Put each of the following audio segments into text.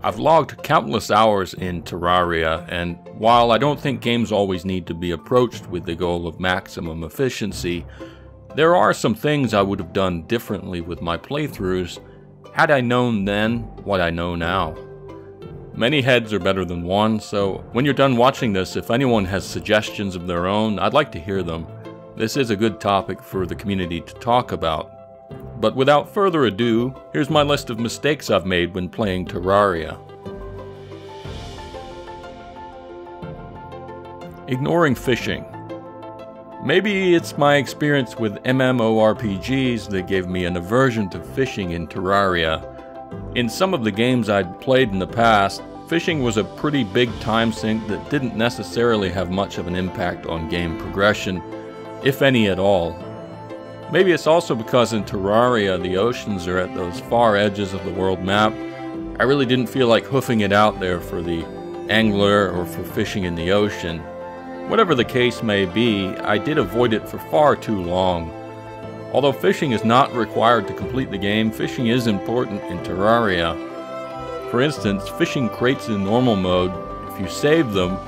I've logged countless hours in Terraria, and while I don't think games always need to be approached with the goal of maximum efficiency, there are some things I would have done differently with my playthroughs had I known then what I know now. Many heads are better than one, so when you're done watching this, if anyone has suggestions of their own, I'd like to hear them. This is a good topic for the community to talk about. But without further ado, here's my list of mistakes I've made when playing Terraria. Ignoring fishing. Maybe it's my experience with MMORPGs that gave me an aversion to fishing in Terraria. In some of the games I'd played in the past, fishing was a pretty big time sink that didn't necessarily have much of an impact on game progression, if any at all. Maybe it's also because in Terraria the oceans are at those far edges of the world map. I really didn't feel like hoofing it out there for the angler or for fishing in the ocean. Whatever the case may be, I did avoid it for far too long. Although fishing is not required to complete the game, fishing is important in Terraria. For instance, fishing crates in normal mode, if you save them,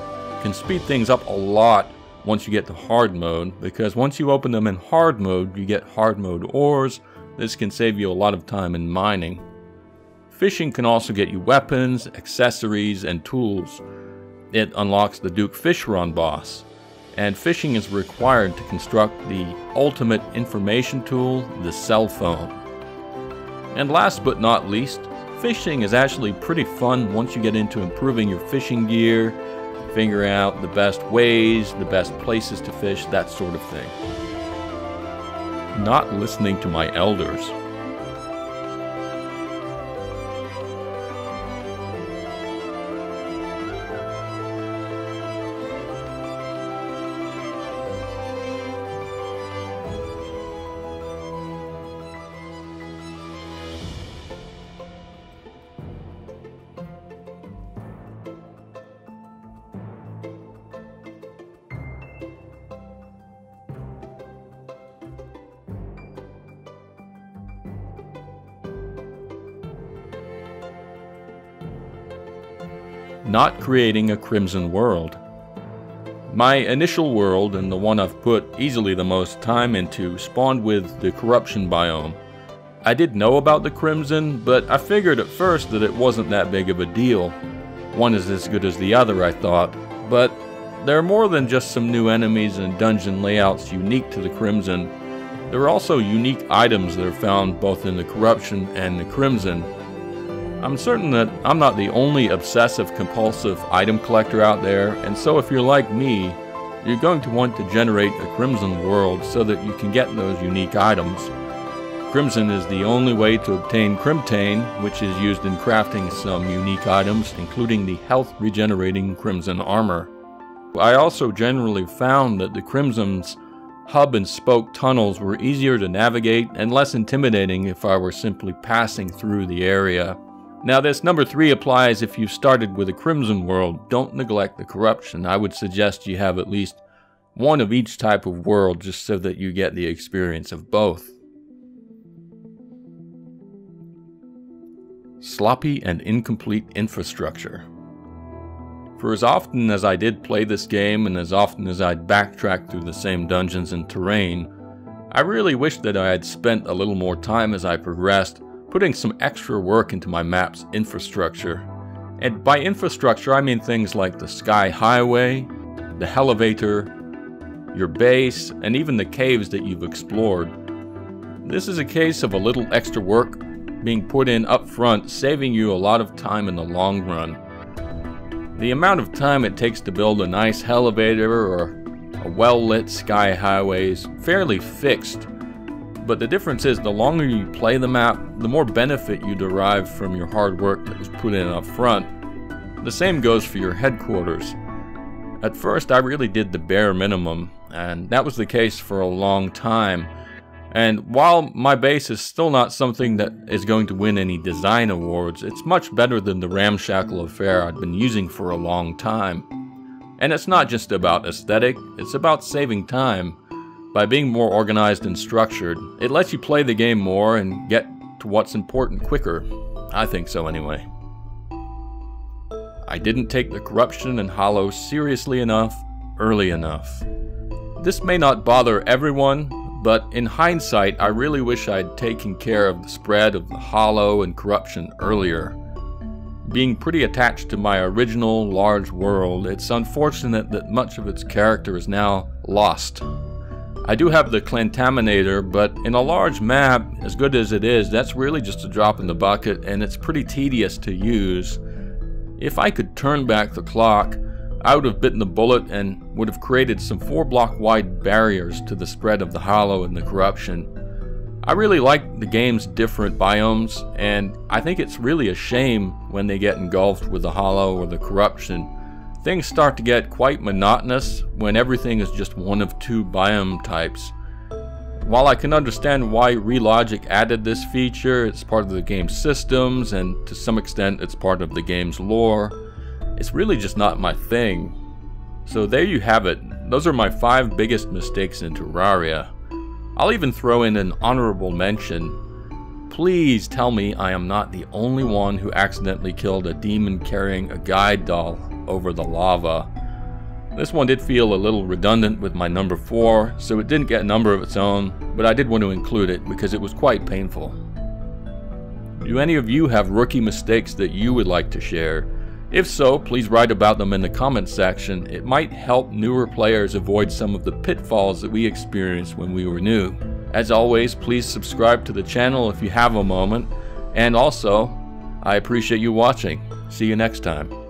can speed things up a lot once you get to hard mode, because once you open them in hard mode, you get hard mode ores. This can save you a lot of time in mining. Fishing can also get you weapons, accessories, and tools. It unlocks the Duke Fish Run boss. And fishing is required to construct the ultimate information tool, the cell phone. And last but not least, fishing is actually pretty fun once you get into improving your fishing gear, figuring out the best ways, the best places to fish, that sort of thing. Not listening to my elders. Not creating a crimson world. My initial world, and the one I've put easily the most time into, spawned with the corruption biome. I did know about the crimson, but I figured at first that it wasn't that big of a deal. One is as good as the other, I thought, but there are more than just some new enemies and dungeon layouts unique to the crimson. There are also unique items that are found both in the corruption and the crimson. I'm certain that I'm not the only obsessive-compulsive item collector out there, and so if you're like me, you're going to want to generate a crimson world so that you can get those unique items. Crimson is the only way to obtain crimtane, which is used in crafting some unique items, including the health-regenerating crimson armor. I also generally found that the crimson's hub and spoke tunnels were easier to navigate and less intimidating if I were simply passing through the area. Now this number 3 applies if you started with a crimson world. Don't neglect the corruption. I would suggest you have at least one of each type of world just so that you get the experience of both. Sloppy and incomplete infrastructure. For as often as I did play this game and as often as I'd backtrack through the same dungeons and terrain, I really wished that I had spent a little more time as I progressed putting some extra work into my map's infrastructure. And by infrastructure, I mean things like the sky highway, the elevator, your base, and even the caves that you've explored. This is a case of a little extra work being put in up front, saving you a lot of time in the long run. The amount of time it takes to build a nice elevator or a well-lit sky highway is fairly fixed. But the difference is the longer you play the map, the more benefit you derive from your hard work that was put in up front. The same goes for your headquarters. At first I really did the bare minimum, and that was the case for a long time. And while my base is still not something that is going to win any design awards, it's much better than the ramshackle affair I'd been using for a long time. And it's not just about aesthetic, it's about saving time. By being more organized and structured, it lets you play the game more and get to what's important quicker. I think so anyway. I didn't take the corruption and hollow seriously enough, early enough. This may not bother everyone, but in hindsight, I really wish I'd taken care of the spread of the hollow and corruption earlier. Being pretty attached to my original large world, it's unfortunate that much of its character is now lost. I do have the Clantaminator, but in a large map, as good as it is, that's really just a drop in the bucket, and it's pretty tedious to use. If I could turn back the clock, I would have bitten the bullet and would have created some 4-block wide barriers to the spread of the hollow and the corruption. I really like the game's different biomes, and I think it's really a shame when they get engulfed with the hollow or the corruption. Things start to get quite monotonous when everything is just one of 2 biome types. While I can understand why Relogic added this feature, it's part of the game's systems, and to some extent it's part of the game's lore, it's really just not my thing. So there you have it. Those are my 5 biggest mistakes in Terraria. I'll even throw in an honorable mention. Please tell me I am not the only one who accidentally killed a demon carrying a guide doll over the lava. This one did feel a little redundant with my number 4, so it didn't get a number of its own, but I did want to include it because it was quite painful. Do any of you have rookie mistakes that you would like to share? If so, please write about them in the comments section. It might help newer players avoid some of the pitfalls that we experienced when we were new. As always, please subscribe to the channel if you have a moment, and also, I appreciate you watching. See you next time.